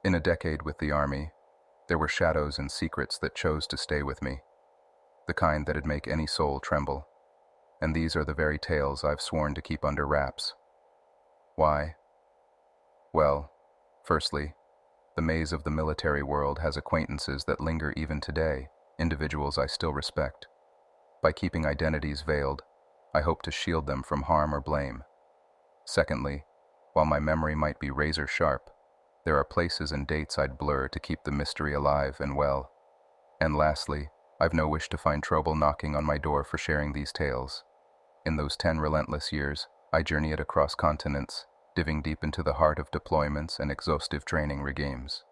In a decade with the army, there were shadows and secrets that chose to stay with me, the kind that'd make any soul tremble. And these are the very tales I've sworn to keep under wraps. Why? Well, firstly, the maze of the military world has acquaintances that linger even today, individuals I still respect. By keeping identities veiled, I hope to shield them from harm or blame. Secondly, while my memory might be razor sharp, there are places and dates I'd blur to keep the mystery alive and well. And lastly, I've no wish to find trouble knocking on my door for sharing these tales. In those 10 relentless years, I journeyed across continents, diving deep into the heart of deployments and exhaustive training regimes.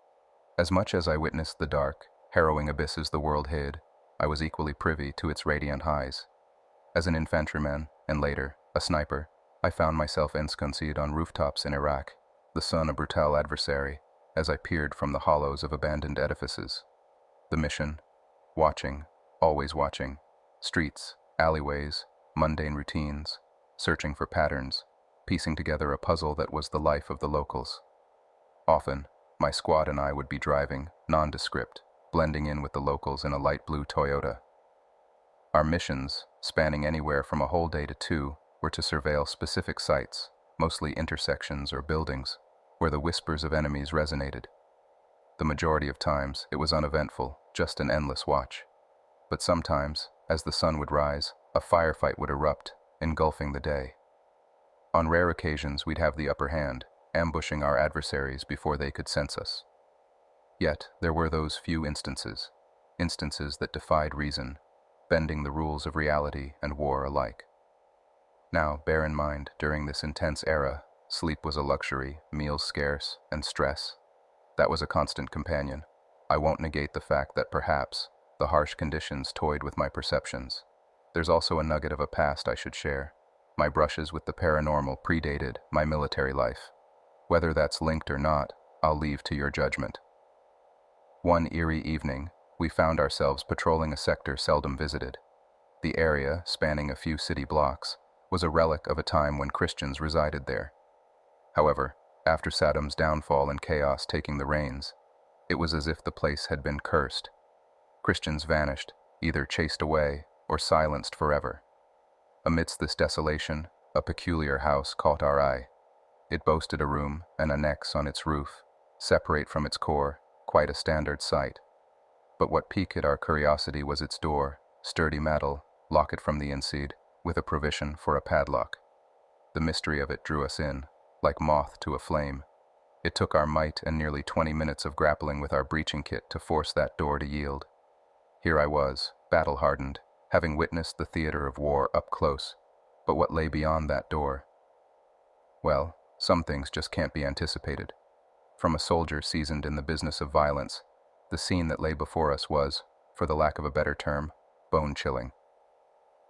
As much as I witnessed the dark, harrowing abysses the world hid, I was equally privy to its radiant highs. As an infantryman, and later, a sniper, I found myself ensconced on rooftops in Iraq, the sun a brutal adversary, as I peered from the hollows of abandoned edifices. The mission: watching, always watching, streets, alleyways, mundane routines, searching for patterns, piecing together a puzzle that was the life of the locals. Often, my squad and I would be driving, nondescript, blending in with the locals in a light blue Toyota. Our missions, spanning anywhere from a whole day to 2, were to surveil specific sites, mostly intersections or buildings, where the whispers of enemies resonated. The majority of times, it was uneventful, just an endless watch. But sometimes, as the sun would rise, a firefight would erupt, engulfing the day. On rare occasions, we'd have the upper hand, ambushing our adversaries before they could sense us. Yet, there were those few instances that defied reason, bending the rules of reality and war alike. Now, bear in mind, during this intense era, sleep was a luxury, meals scarce, and stress. That was a constant companion. I won't negate the fact that perhaps the harsh conditions toyed with my perceptions. There's also a nugget of a past I should share. My brushes with the paranormal predated my military life. Whether that's linked or not, I'll leave to your judgment. One eerie evening, we found ourselves patrolling a sector seldom visited. The area, spanning a few city blocks, was a relic of a time when Christians resided there. However, after Saddam's downfall and chaos taking the reins, it was as if the place had been cursed. Christians vanished, either chased away or silenced forever. Amidst this desolation, a peculiar house caught our eye. It boasted a room, an annex on its roof, separate from its core, quite a standard sight. But what piqued our curiosity was its door, sturdy metal, locket from the inside, with a provision for a padlock. The mystery of it drew us in, like moth to a flame. It took our might and nearly 20 minutes of grappling with our breaching kit to force that door to yield. Here I was, battle-hardened, having witnessed the theater of war up close. But what lay beyond that door? Well, some things just can't be anticipated. From a soldier seasoned in the business of violence, the scene that lay before us was, for the lack of a better term, bone-chilling.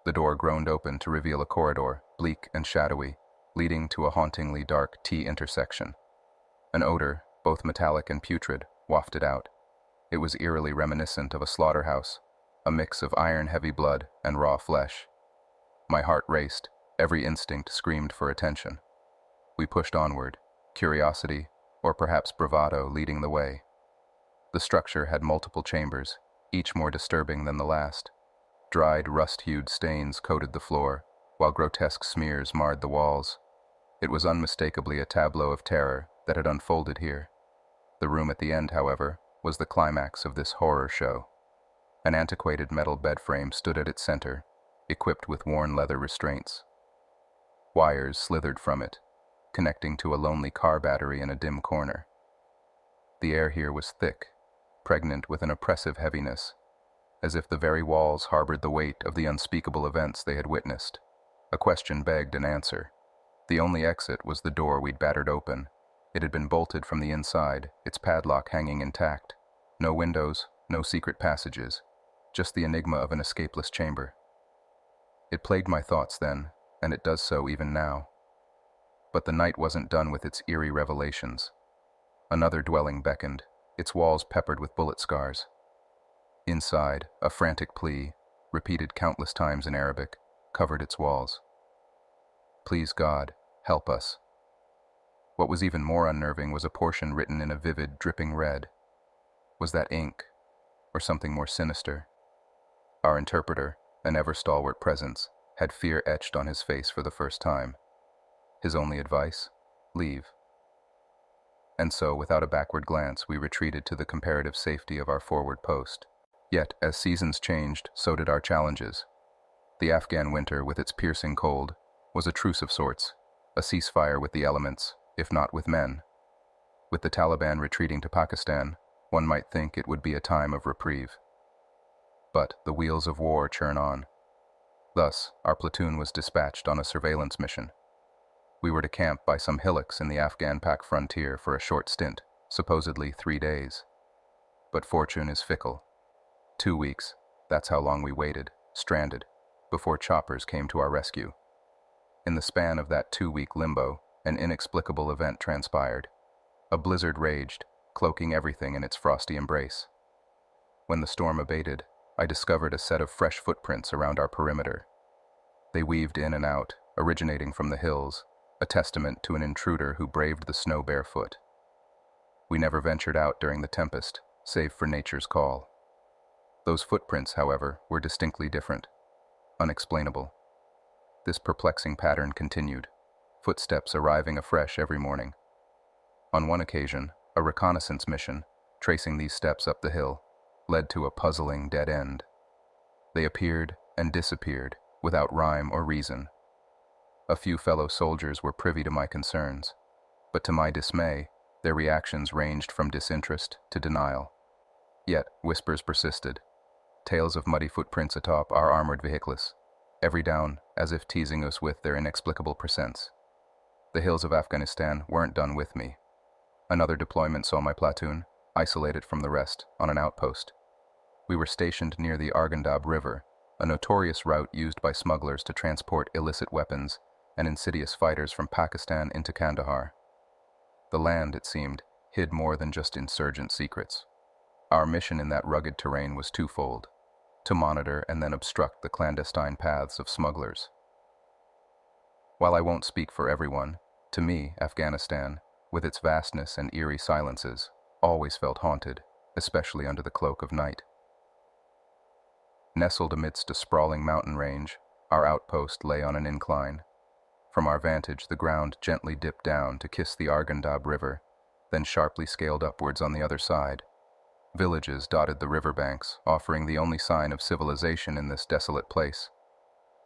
The door groaned open to reveal a corridor, bleak and shadowy, leading to a hauntingly dark T-intersection. An odor, both metallic and putrid, wafted out. It was eerily reminiscent of a slaughterhouse, a mix of iron-heavy blood and raw flesh. My heart raced, every instinct screamed for attention. We pushed onward, curiosity, or perhaps bravado, leading the way. The structure had multiple chambers, each more disturbing than the last. Dried, rust-hued stains coated the floor, while grotesque smears marred the walls. It was unmistakably a tableau of terror that had unfolded here. The room at the end, however, was the climax of this horror show. An antiquated metal bed frame stood at its center, equipped with worn leather restraints. Wires slithered from it, connecting to a lonely car battery in a dim corner. The air here was thick, pregnant with an oppressive heaviness, as if the very walls harbored the weight of the unspeakable events they had witnessed. A question begged an answer. The only exit was the door we'd battered open. It had been bolted from the inside, its padlock hanging intact. No windows, no secret passages, just the enigma of an escapeless chamber. It plagued my thoughts then, and it does so even now. But the night wasn't done with its eerie revelations. Another dwelling beckoned, its walls peppered with bullet scars. Inside, a frantic plea, repeated countless times in Arabic, covered its walls. "Please God, help us." What was even more unnerving was a portion written in a vivid, dripping red. Was that ink, or something more sinister? Our interpreter, an ever-stalwart presence, had fear etched on his face for the first time. His only advice? Leave. And so, without a backward glance, we retreated to the comparative safety of our forward post. Yet, as seasons changed, so did our challenges. The Afghan winter, with its piercing cold, was a truce of sorts, a ceasefire with the elements, if not with men. With the Taliban retreating to Pakistan, one might think it would be a time of reprieve. But the wheels of war churn on. Thus, our platoon was dispatched on a surveillance mission. We were to camp by some hillocks in the Afghan Pak frontier for a short stint, supposedly 3 days. But fortune is fickle. 2 weeks, that's how long we waited, stranded, before choppers came to our rescue. In the span of that 2-week limbo, an inexplicable event transpired. A blizzard raged, cloaking everything in its frosty embrace. When the storm abated, I discovered a set of fresh footprints around our perimeter. They weaved in and out, originating from the hills, a testament to an intruder who braved the snow barefoot. We never ventured out during the tempest, save for nature's call. Those footprints, however, were distinctly different, unexplainable. This perplexing pattern continued, footsteps arriving afresh every morning. On one occasion, a reconnaissance mission, tracing these steps up the hill, led to a puzzling dead end. They appeared and disappeared, without rhyme or reason. A few fellow soldiers were privy to my concerns, but to my dismay, their reactions ranged from disinterest to denial. Yet, whispers persisted, tales of muddy footprints atop our armored vehicles, every down as if teasing us with their inexplicable presence. The hills of Afghanistan weren't done with me. Another deployment saw my platoon, isolated from the rest, on an outpost. We were stationed near the Arghandab River, a notorious route used by smugglers to transport illicit weapons and insidious fighters from Pakistan into Kandahar. The land, it seemed, hid more than just insurgent secrets. Our mission in that rugged terrain was twofold: to monitor and then obstruct the clandestine paths of smugglers. While I won't speak for everyone, to me, Afghanistan, with its vastness and eerie silences, always felt haunted, especially under the cloak of night. Nestled amidst a sprawling mountain range, our outpost lay on an incline. From our vantage, the ground gently dipped down to kiss the Arghandab River, then sharply scaled upwards on the other side. Villages dotted the riverbanks, offering the only sign of civilization in this desolate place.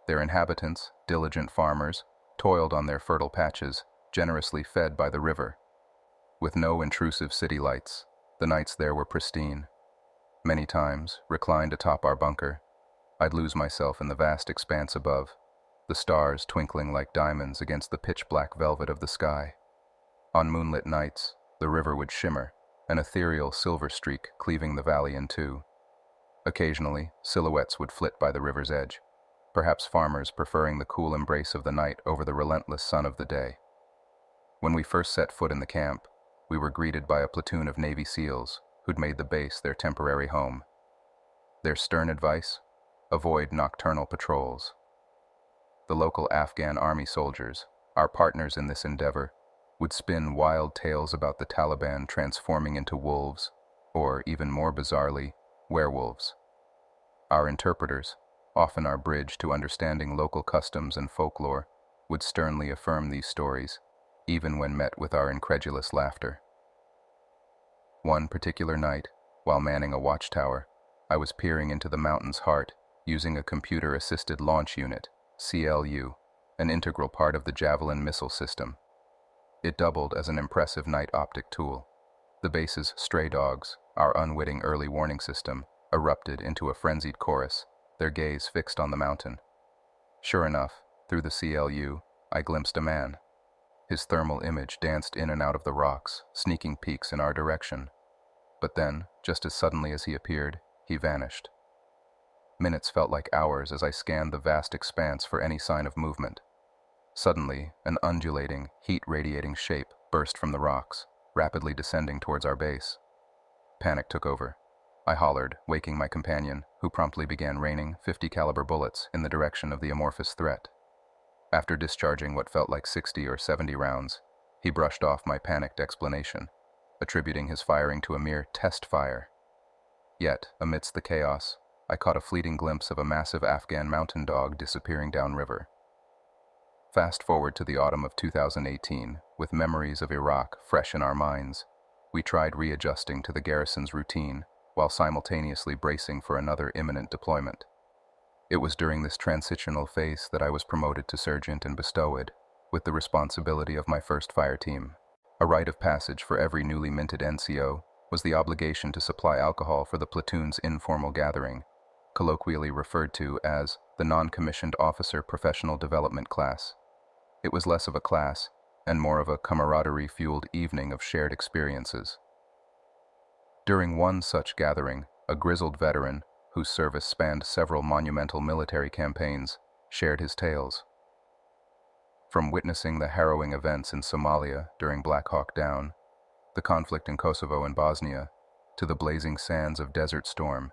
Their inhabitants, diligent farmers, toiled on their fertile patches, generously fed by the river. With no intrusive city lights, the nights there were pristine. Many times, reclined atop our bunker, I'd lose myself in the vast expanse above, the stars twinkling like diamonds against the pitch-black velvet of the sky. On moonlit nights, the river would shimmer, an ethereal silver streak cleaving the valley in two. Occasionally, silhouettes would flit by the river's edge, perhaps farmers preferring the cool embrace of the night over the relentless sun of the day. When we first set foot in the camp, we were greeted by a platoon of Navy SEALs who'd made the base their temporary home. Their stern advice? Avoid nocturnal patrols. The local Afghan army soldiers, our partners in this endeavor, would spin wild tales about the Taliban transforming into wolves, or, even more bizarrely, werewolves. Our interpreters, often our bridge to understanding local customs and folklore, would sternly affirm these stories, even when met with our incredulous laughter. One particular night, while manning a watchtower, I was peering into the mountain's heart using a computer-assisted launch unit, CLU, an integral part of the Javelin missile system. It doubled as an impressive night optic tool. The base's stray dogs, our unwitting early warning system, erupted into a frenzied chorus, their gaze fixed on the mountain. Sure enough, through the CLU, I glimpsed a man. His thermal image danced in and out of the rocks, sneaking peeks in our direction. But then, just as suddenly as he appeared, he vanished. Minutes felt like hours as I scanned the vast expanse for any sign of movement. Suddenly, an undulating, heat-radiating shape burst from the rocks, rapidly descending towards our base. Panic took over. I hollered, waking my companion, who promptly began raining .50 caliber bullets in the direction of the amorphous threat. After discharging what felt like 60 or 70 rounds, He brushed off my panicked explanation, attributing his firing to a mere test fire. Yet, amidst the chaos, I caught a fleeting glimpse of a massive Afghan mountain dog disappearing downriver. Fast forward to the autumn of 2018, with memories of Iraq fresh in our minds, we tried readjusting to the garrison's routine while simultaneously bracing for another imminent deployment. It was during this transitional phase that I was promoted to sergeant and bestowed with the responsibility of my first fire team. A rite of passage for every newly minted NCO was the obligation to supply alcohol for the platoon's informal gathering, colloquially referred to as the non-commissioned officer professional development class. It was less of a class and more of a camaraderie-fueled evening of shared experiences. During one such gathering, a grizzled veteran, whose service spanned several monumental military campaigns, shared his tales. From witnessing the harrowing events in Somalia during Black Hawk Down, the conflict in Kosovo and Bosnia, to the blazing sands of Desert Storm,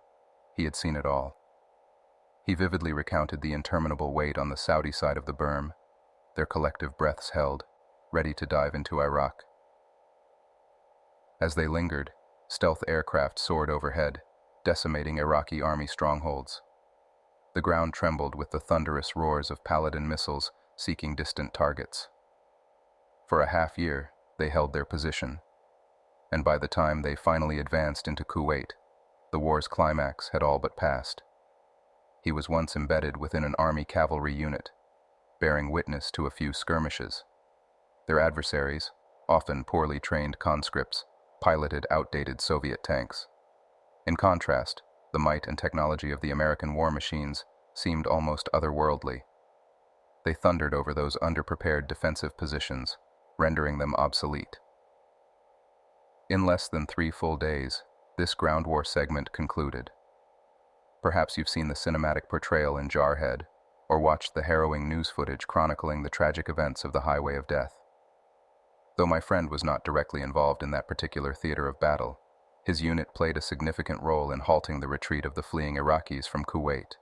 he had seen it all. He vividly recounted the interminable wait on the Saudi side of the berm, their collective breaths held, ready to dive into Iraq. As they lingered, stealth aircraft soared overhead, decimating Iraqi army strongholds. The ground trembled with the thunderous roars of Paladin missiles seeking distant targets. For a half year, they held their position, and by the time they finally advanced into Kuwait, the war's climax had all but passed. He was once embedded within an army cavalry unit, bearing witness to a few skirmishes. Their adversaries, often poorly trained conscripts, piloted outdated Soviet tanks. In contrast, the might and technology of the American war machines seemed almost otherworldly. They thundered over those underprepared defensive positions, rendering them obsolete. In less than 3 full days, this ground war segment concluded. Perhaps you've seen the cinematic portrayal in Jarhead, or watched the harrowing news footage chronicling the tragic events of the Highway of Death. Though my friend was not directly involved in that particular theater of battle, his unit played a significant role in halting the retreat of the fleeing Iraqis from Kuwait.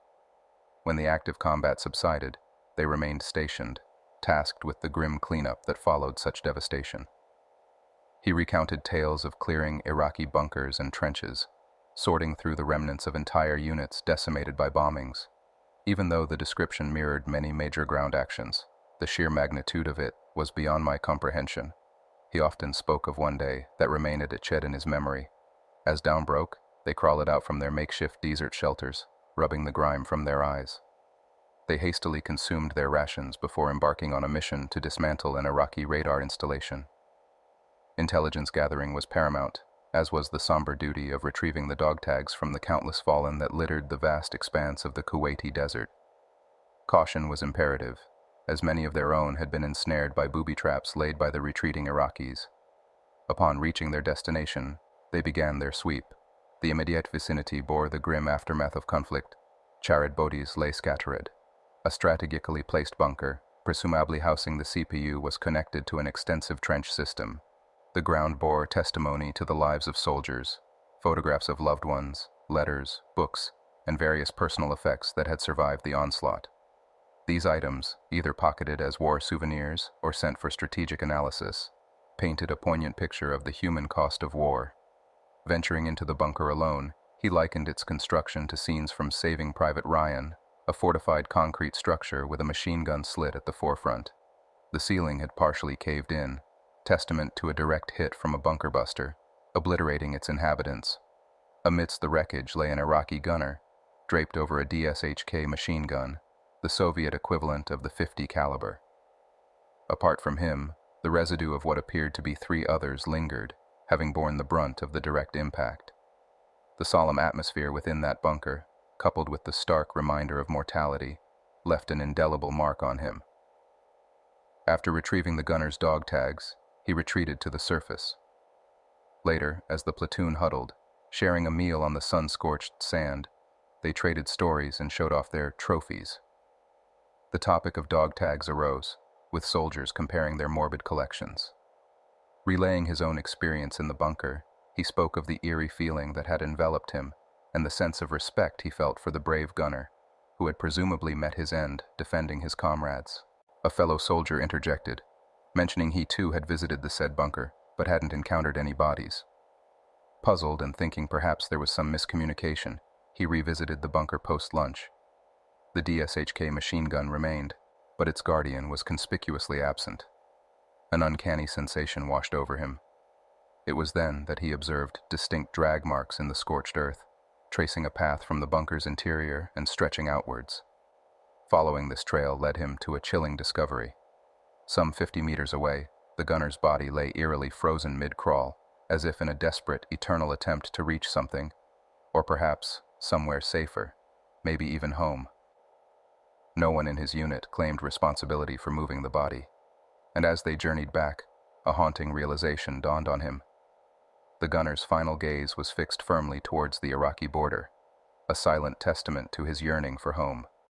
When the active combat subsided, they remained stationed, tasked with the grim cleanup that followed such devastation. He recounted tales of clearing Iraqi bunkers and trenches, sorting through the remnants of entire units decimated by bombings. Even though the description mirrored many major ground actions, the sheer magnitude of it was beyond my comprehension. He often spoke of one day that remained etched in his memory. As dawn broke, they crawled out from their makeshift desert shelters, rubbing the grime from their eyes. They hastily consumed their rations before embarking on a mission to dismantle an Iraqi radar installation. Intelligence gathering was paramount, as was the somber duty of retrieving the dog tags from the countless fallen that littered the vast expanse of the Kuwaiti desert. Caution was imperative, as many of their own had been ensnared by booby traps laid by the retreating Iraqis. Upon reaching their destination, they began their sweep. The immediate vicinity bore the grim aftermath of conflict. Charred bodies lay scattered. A strategically placed bunker, presumably housing the CPU, was connected to an extensive trench system. The ground bore testimony to the lives of soldiers, photographs of loved ones, letters, books, and various personal effects that had survived the onslaught. These items, either pocketed as war souvenirs or sent for strategic analysis, painted a poignant picture of the human cost of war. Venturing into the bunker alone, he likened its construction to scenes from Saving Private Ryan, a fortified concrete structure with a machine gun slit at the forefront. The ceiling had partially caved in, testament to a direct hit from a bunker buster, obliterating its inhabitants. Amidst the wreckage lay an Iraqi gunner, draped over a DSHK machine gun, the Soviet equivalent of the .50 caliber. Apart from him, the residue of what appeared to be 3 others lingered, having borne the brunt of the direct impact. The solemn atmosphere within that bunker, coupled with the stark reminder of mortality, left an indelible mark on him. After retrieving the gunner's dog tags, he retreated to the surface. Later, as the platoon huddled, sharing a meal on the sun-scorched sand, they traded stories and showed off their trophies. The topic of dog tags arose, with soldiers comparing their morbid collections. Relaying his own experience in the bunker, he spoke of the eerie feeling that had enveloped him and the sense of respect he felt for the brave gunner, who had presumably met his end defending his comrades. A fellow soldier interjected, mentioning he too had visited the said bunker, but hadn't encountered any bodies. Puzzled and thinking perhaps there was some miscommunication, he revisited the bunker post-lunch. The DSHK machine gun remained, but its guardian was conspicuously absent. An uncanny sensation washed over him. It was then that he observed distinct drag marks in the scorched earth, tracing a path from the bunker's interior and stretching outwards. Following this trail led him to a chilling discovery. Some 50 meters away, the gunner's body lay eerily frozen mid-crawl, as if in a desperate, eternal attempt to reach something, or perhaps somewhere safer, maybe even home. No one in his unit claimed responsibility for moving the body, and as they journeyed back, a haunting realization dawned on him. The gunner's final gaze was fixed firmly towards the Iraqi border, a silent testament to his yearning for home.